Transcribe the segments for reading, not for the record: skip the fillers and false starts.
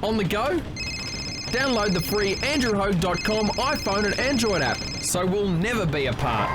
On the go? Download the free andrewhogue.com iPhone and Android app, so we'll never be apart.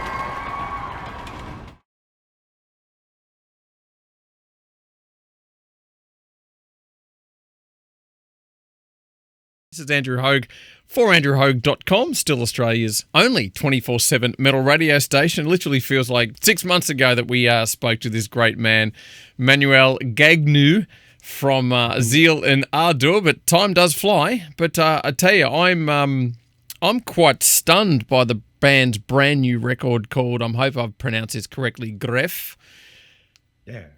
This is Andrew Hogue for andrewhogue.com, still Australia's only 24/7 metal radio station. It literally feels like 6 months ago that we spoke to this great man, Manuel Gagneux, from ZEAL and ARDOR, but time does fly. But I tell you, I'm quite stunned by the band's brand new record called, I hope I've pronounced this correctly, Gref. Yeah.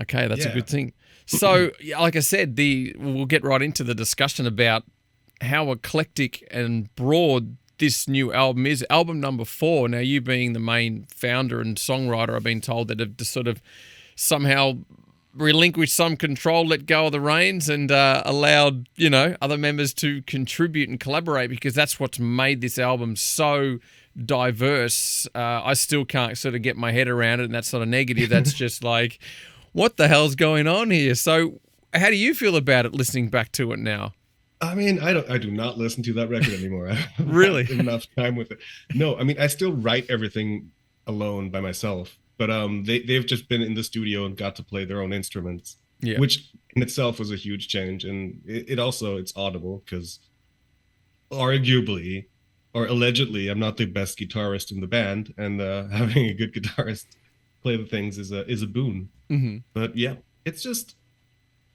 Okay, that's a good thing. So, like I said, we'll get right into the discussion about how eclectic and broad this new album is. Album number 4. Now, you being the main founder and songwriter, I've been told that have just sort of somehow relinquished some control, let go of the reins, and allowed, other members to contribute and collaborate, because that's what's made this album so diverse. I still can't sort of get my head around it, and that's not a negative. That's just like, what the hell's going on here? So how do you feel about it, listening back to it now? I mean, I do not listen to that record anymore. I have Really? not enough time with it. No, I mean, I still write everything alone by myself, but they've just been in the studio and got to play their own instruments, which in itself was a huge change. And it's audible, because arguably or allegedly I'm not the best guitarist in the band, and having a good guitarist play the things is a boon. Mm-hmm. But yeah, it's just,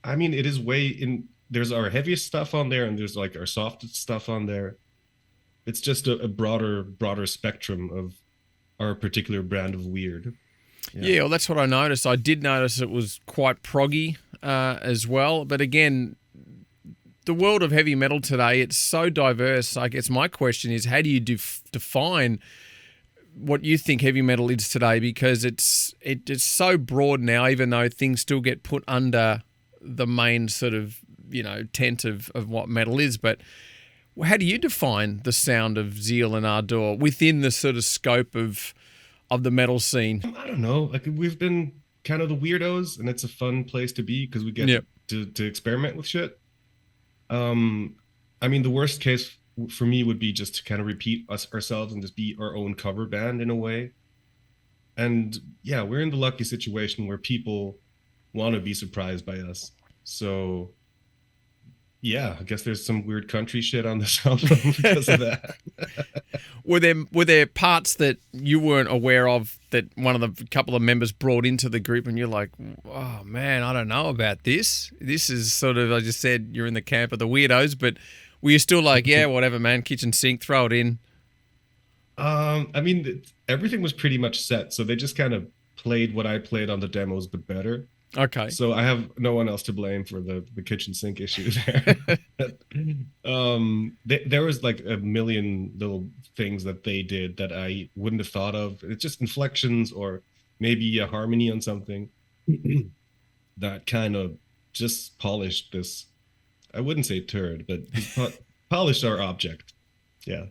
I mean, it is there's our heaviest stuff on there, and there's like our softest stuff on there. It's just a broader spectrum of our particular brand of weird. Yeah, well, that's what I noticed. I did notice it was quite proggy as well. But again, the world of heavy metal today, it's so diverse. I guess my question is, how do you define what you think heavy metal is today? Because it's so broad now, even though things still get put under the main sort of, tent of what metal is. But how do you define the sound of ZEAL and ARDOR within the sort of scope of the metal scene? I don't know. Like, we've been kind of the weirdos, and it's a fun place to be because we get to experiment with shit. I mean, the worst case for me would be just to kind of repeat ourselves and just be our own cover band in a way. And yeah, we're in the lucky situation where people want to be surprised by us. So yeah, I guess there's some weird country shit on this album because of that. Were there parts that you weren't aware of that one of the couple of members brought into the group, and you're like, oh man, I don't know about this. This is sort of, I just said, you're in the camp of the weirdos, but were you still like, yeah, whatever, man, kitchen sink, throw it in? I mean, everything was pretty much set, so they just kind of played what I played on the demos, but better. Okay. So I have no one else to blame for the kitchen sink issue there. There was like a million little things that they did that I wouldn't have thought of. It's just inflections or maybe a harmony on something that kind of just polished this. I wouldn't say turd, but polished our object. Yeah,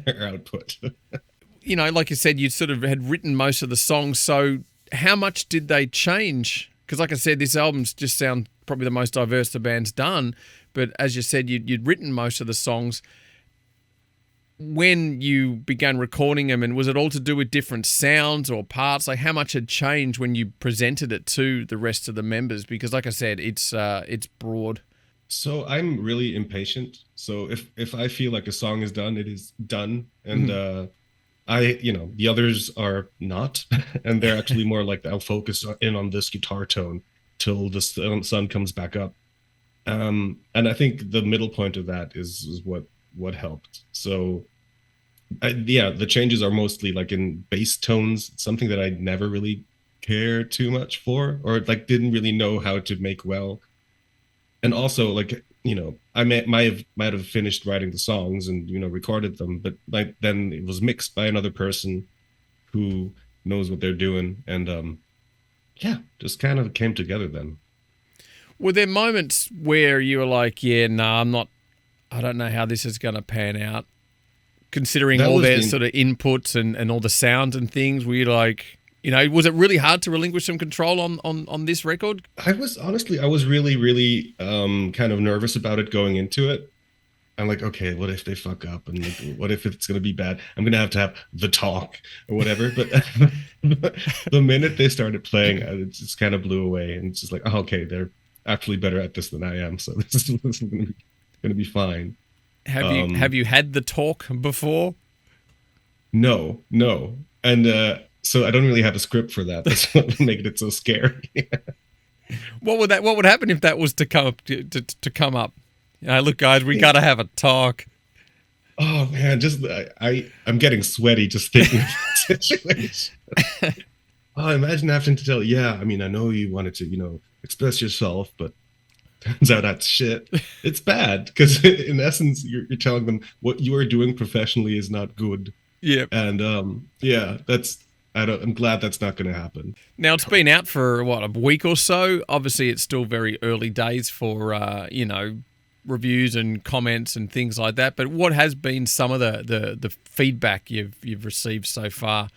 our output. Like you said, you sort of had written most of the songs. So how much did they change? Because like I said, this album's just sound probably the most diverse the band's done. But as you said, you'd written most of the songs. When you began recording them, and was it all to do with different sounds or parts? Like, how much had changed when you presented it to the rest of the members? Because like I said, it's broad. So I'm really impatient. So if I feel like a song is done, it is done. And the others are not, and they're actually more like, I'll focus in on this guitar tone till the sun comes back up. And I think the middle point of that is what helped. So the changes are mostly like in bass tones, something that I never really care too much for, or like didn't really know how to make well. And also, like, I might have finished writing the songs and recorded them, but like then it was mixed by another person who knows what they're doing, and just kind of came together then. Were there moments where you were like, yeah, no, I don't know how this is going to pan out, considering all their sort of inputs and all the sounds and things? Were you like, Was it really hard to relinquish some control on this record? I was really, really kind of nervous about it going into it. I'm like, okay, what if they fuck up? And like, what if it's going to be bad? I'm going to have the talk or whatever. But the minute they started playing, it just kind of blew away. And it's just like, oh, okay, they're actually better at this than I am. So this is going to be fine. Have you had the talk before? No. And so I don't really have a script for that. That's what made it so scary. What would happen if that was to come up to come up? Look, guys, we got to have a talk. Oh man, just I'm getting sweaty just thinking of the situation. Oh, imagine having to tell. Yeah, I mean, I know you wanted to, express yourself, but turns out that's shit. It's bad because in essence, you're telling them what you are doing professionally is not good. Yeah, and I'm glad that's not going to happen. Now it's been out for a week or so. Obviously, it's still very early days for reviews and comments and things like that. But what has been some of the feedback you've received so far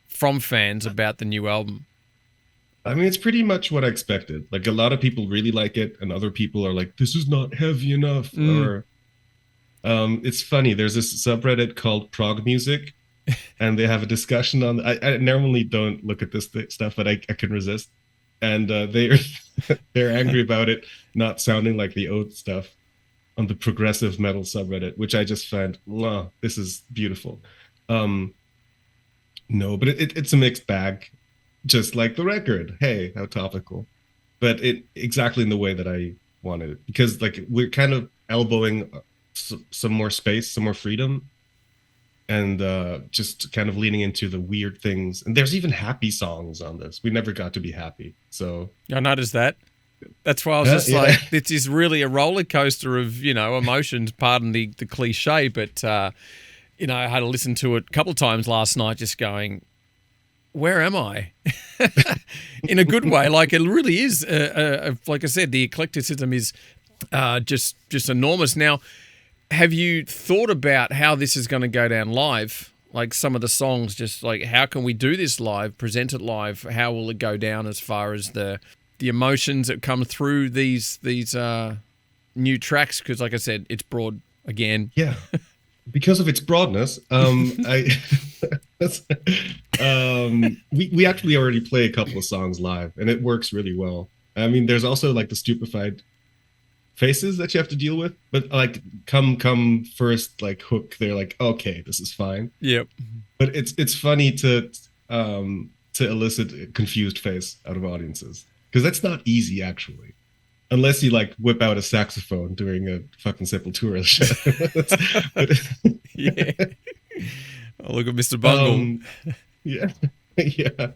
from fans about the new album? I mean, it's pretty much what I expected. Like, a lot of people really like it, and other people are like, "This is not heavy enough." Or, it's funny. There's this subreddit called Prog Music, and they have a discussion on. I normally don't look at this stuff, but I can resist. And they're angry about it not sounding like the old stuff on the progressive metal subreddit, which I just find, wow, this is beautiful. No, but it's a mixed bag, just like the record. Hey, how topical. But it exactly in the way that I wanted it, because like we're kind of elbowing some more space, some more freedom, and just kind of leaning into the weird things. And there's even happy songs on this. We never got to be happy. So I noticed that. That's why I was just like, this is really a roller coaster of, emotions, pardon the cliche. But, I had to listen to it a couple of times last night just going, where am I? In a good way. Like, it really is, like I said, the eclecticism is just enormous. Now, have you thought about how this is going to go down live? Like some of the songs, just like, how can we do this live, present it live? How will it go down as far as the emotions that come through these new tracks? Because like I said, it's broad again. Yeah. Because of its broadness, we actually already play a couple of songs live, and it works really well. I mean, there's also like the stupefied faces that you have to deal with, but like come first, like hook, they're like, okay, this is fine. Yep. But it's funny to elicit a confused face out of audiences, because that's not easy actually. Unless you like whip out a saxophone during a fucking Sepultura show. Yeah. Oh, look at Mr. Bungle. Yeah. Yeah.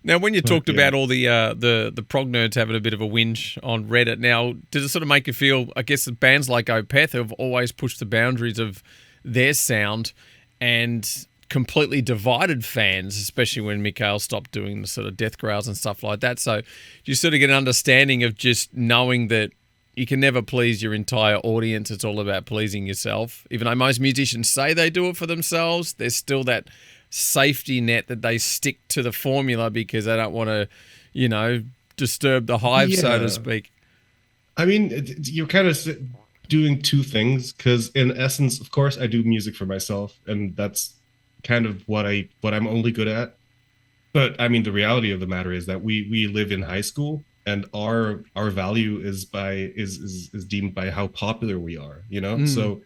Now, when you talked about all the prog nerds having a bit of a whinge on Reddit, now, does it sort of make you feel, I guess, that bands like Opeth have always pushed the boundaries of their sound and completely divided fans, especially when Mikhail stopped doing the sort of death growls and stuff like that. So you sort of get an understanding of just knowing that you can never please your entire audience. It's all about pleasing yourself. Even though most musicians say they do it for themselves, there's still that safety net that they stick to the formula because they don't want to, disturb the hive, so to speak. I mean, you're kind of doing two things, because in essence, of course, I do music for myself, and that's kind of what I'm only good at. But I mean, the reality of the matter is that we live in high school, and our value is deemed by how popular we are, So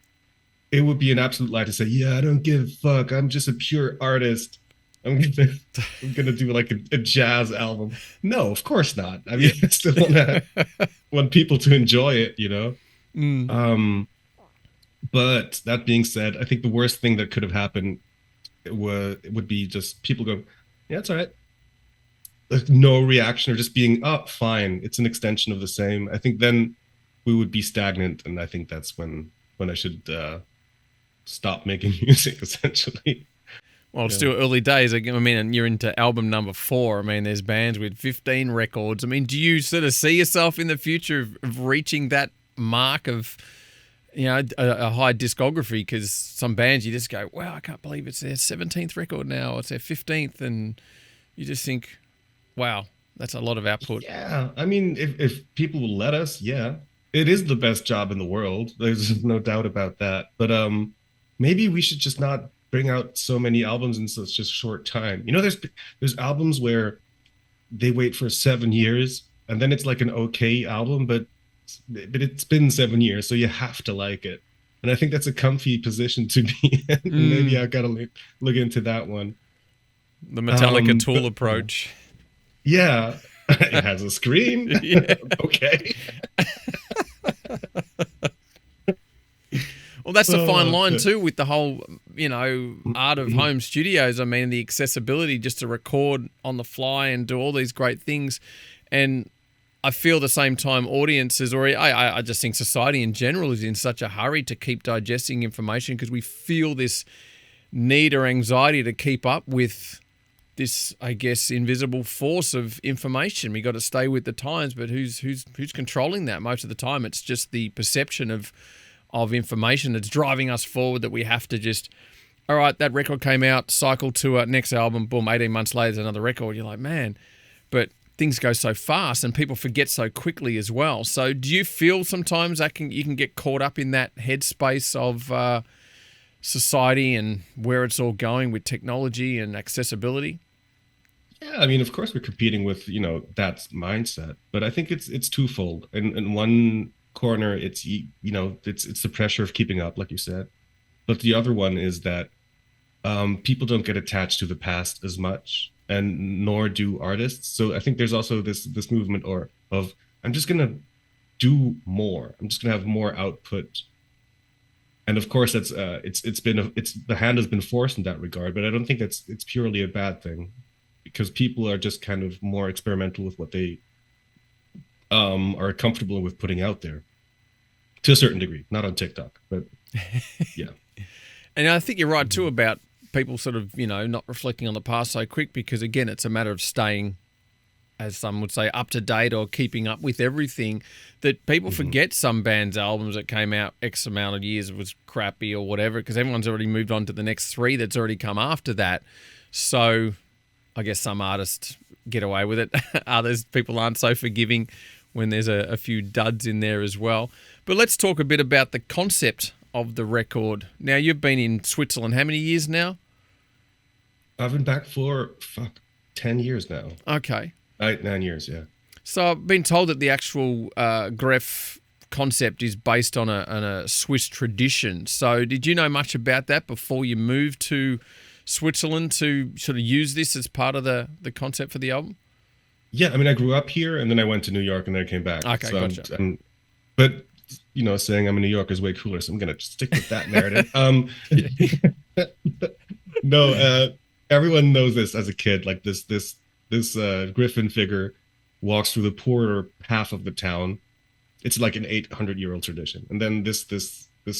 it would be an absolute lie to say, yeah, I don't give a fuck, I'm just a pure artist, I'm gonna do like a jazz album. No, of course not. I mean, I still want people to enjoy it, But that being said, I think the worst thing that could have happened would be just people go, yeah, it's all right. Like, no reaction, or just being, oh, fine, it's an extension of the same. I think then we would be stagnant, and I think that's when I should stop making music, essentially. Well, it's still early days. I mean, and you're into album number 4. I mean, there's bands with 15 records. I mean, do you sort of see yourself in the future of reaching that mark of, a high discography? Because some bands you just go, wow, I can't believe it's their 17th record now. It's their 15th. And, You just think, wow, that's a lot of output. Yeah, I mean, if people will let us, yeah, it is the best job in the world. There's no doubt about that. But maybe we should just not bring out so many albums in such a short time. You know, there's albums where they wait for 7 years and then it's like an okay album, but it's been 7 years, so you have to like it. And I think that's a comfy position to be in. Maybe I gotta look into that one. The Metallica Tool but, approach. Yeah, it has a screen. Yeah. Okay. Well, that's the fine line too with the whole, art of home studios. I mean, the accessibility just to record on the fly and do all these great things. And I feel the same time audiences, or I just think society in general is in such a hurry to keep digesting information because we feel this need or anxiety to keep up with this, I guess, invisible force of information. We got to stay with the times, but who's controlling that? Most of the time, it's just the perception of information that's driving us forward, that we have to just, all right, that record came out, cycle to a next album, boom, 18 months later, there's another record. You're like, man, but things go so fast and people forget so quickly as well. So do you feel sometimes you can get caught up in that headspace of society and where it's all going with technology and accessibility? Yeah, I mean, of course we're competing with, that mindset, but I think it's twofold. In one corner, it's the pressure of keeping up, like you said. But the other one is that people don't get attached to the past as much, and nor do artists. So I think there's also this movement of I'm just gonna do more. I'm just gonna have more output. And of course, that's the hand has been forced in that regard. But I don't think it's purely a bad thing, because people are just kind of more experimental with what they are comfortable with putting out there, to a certain degree. Not on TikTok, but yeah. And I think you're right too about people sort of, not reflecting on the past so quick, because again, it's a matter of staying, as some would say, up to date or keeping up with everything, that people forget some bands' albums that came out X amount of years was crappy or whatever, because everyone's already moved on to the next three that's already come after that. So I guess some artists get away with it. Others, people aren't so forgiving when there's a few duds in there as well. But let's talk a bit about the concept of the record. Now, you've been in Switzerland how many years now? I've been back for 10 years now. Okay. 9 years, yeah. So I've been told that the actual Gref concept is based on a Swiss tradition. So did you know much about that before you moved to Switzerland to sort of use this as part of the concept for the album? Yeah, I mean, I grew up here and then I went to New York and then I came back. Okay, so gotcha. But, saying I'm a New Yorker is way cooler, so I'm going to stick with that narrative. No, everyone knows this as a kid. Like this Griffin figure walks through the poorer half of the town. It's like an 800-year-old tradition. And then this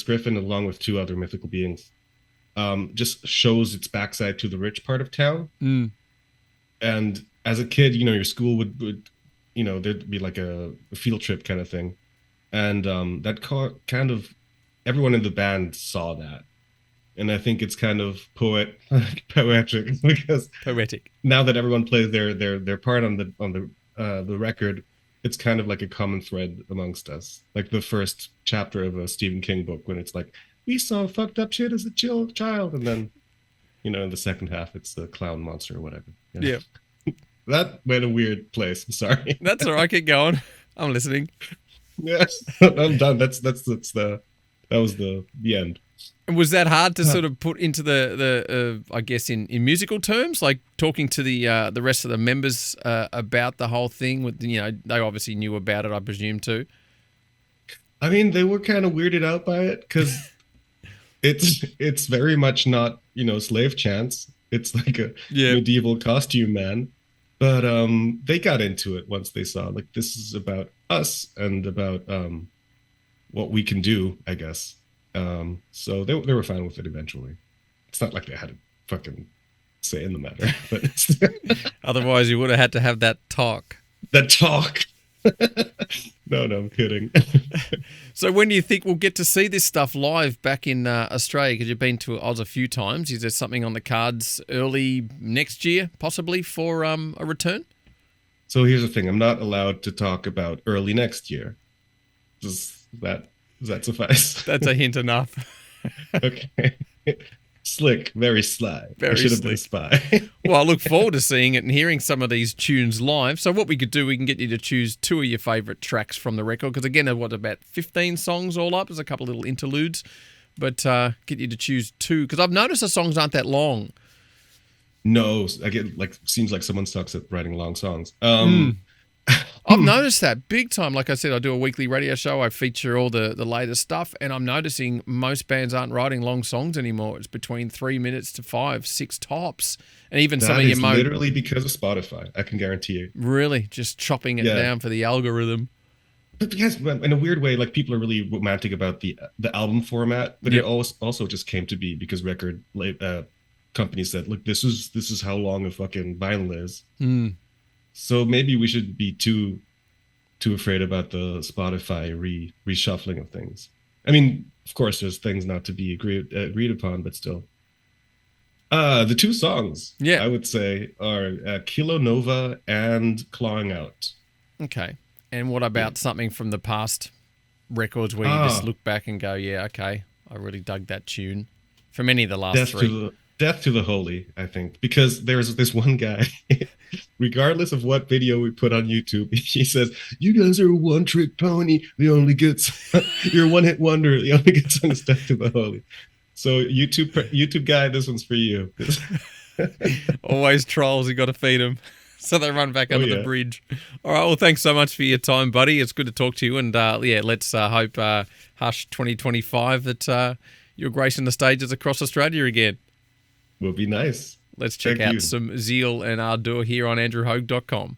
Griffin, along with two other mythical beings, just shows its backside to the rich part of town. And as a kid, your school would there'd be like a field trip kind of thing. And that kind of, everyone in the band saw that. And I think it's kind of poetic because poetic. Now that everyone plays their part on the record, it's kind of like a common thread amongst us. Like the first chapter of a Stephen King book, when it's like, we saw fucked up shit as a child, and then in the second half it's the clown monster or whatever. Yeah. That went a weird place. I'm sorry. That's all right. Keep going. I'm listening. Yes, I'm done. That was the end. And was that hard to sort of put into the I guess in musical terms, like talking to the rest of the members about the whole thing? With they obviously knew about it, I presume too. I mean, they were kind of weirded out by it because it's very much not slave chants. It's like a medieval costume man. But they got into it once they saw, like, this is about us and about what we can do, I guess. So they were fine with it eventually. It's not like they had a fucking say in the matter. But otherwise, you would have had to have that talk. That talk. No, I'm kidding. So when do you think we'll get to see this stuff live back in Australia? Because you've been to Oz a few times. Is there something on the cards early next year, possibly, for a return? So here's the thing. I'm not allowed to talk about early next year. Does that suffice? That's a hint enough. Okay. Slick, very sly. Very I should have been a spy. Well, I look forward to seeing it and hearing some of these tunes live. So what we could do, we can get you to choose 2 of your favourite tracks from the record. Because again, what, about 15 songs all up? There's a couple of little interludes. But get you to choose 2. Because I've noticed the songs aren't that long. No, I get seems like someone sucks at writing long songs. I've noticed that big time. Like I said, I do a weekly radio show. I feature all the latest stuff, and I'm noticing most bands aren't writing long songs anymore. It's between 3 minutes to 5, 6 tops, and even some of your literally because of Spotify. I can guarantee you. Really, just chopping it down for the algorithm. But yes, in a weird way, like people are really romantic about the album format, but it also just came to be because record companies said, "Look, this is how long a fucking vinyl is." So maybe we should be too afraid about the Spotify reshuffling of things. I mean, of course, there's things not to be agreed upon, but still. The 2 songs, I would say, are Kilo Nova and Clawing Out. Okay. And what about something from the past records where you just look back and go, yeah, okay, I really dug that tune from any of the last 3? Death to the Holy, I think, because there's this one guy, regardless of what video we put on YouTube, he says, "You guys are a one-trick pony. The only good song, you're a one-hit wonder. The only good song is Death to the Holy." So YouTube guy, this one's for you. Always trolls. You got to feed them, so they run back under the bridge. All right. Well, thanks so much for your time, buddy. It's good to talk to you, and let's hope Hush 2025 that you're gracing the stages across Australia again. Will be nice. Let's check out some Zeal and Ardor here on andrewhogue.com.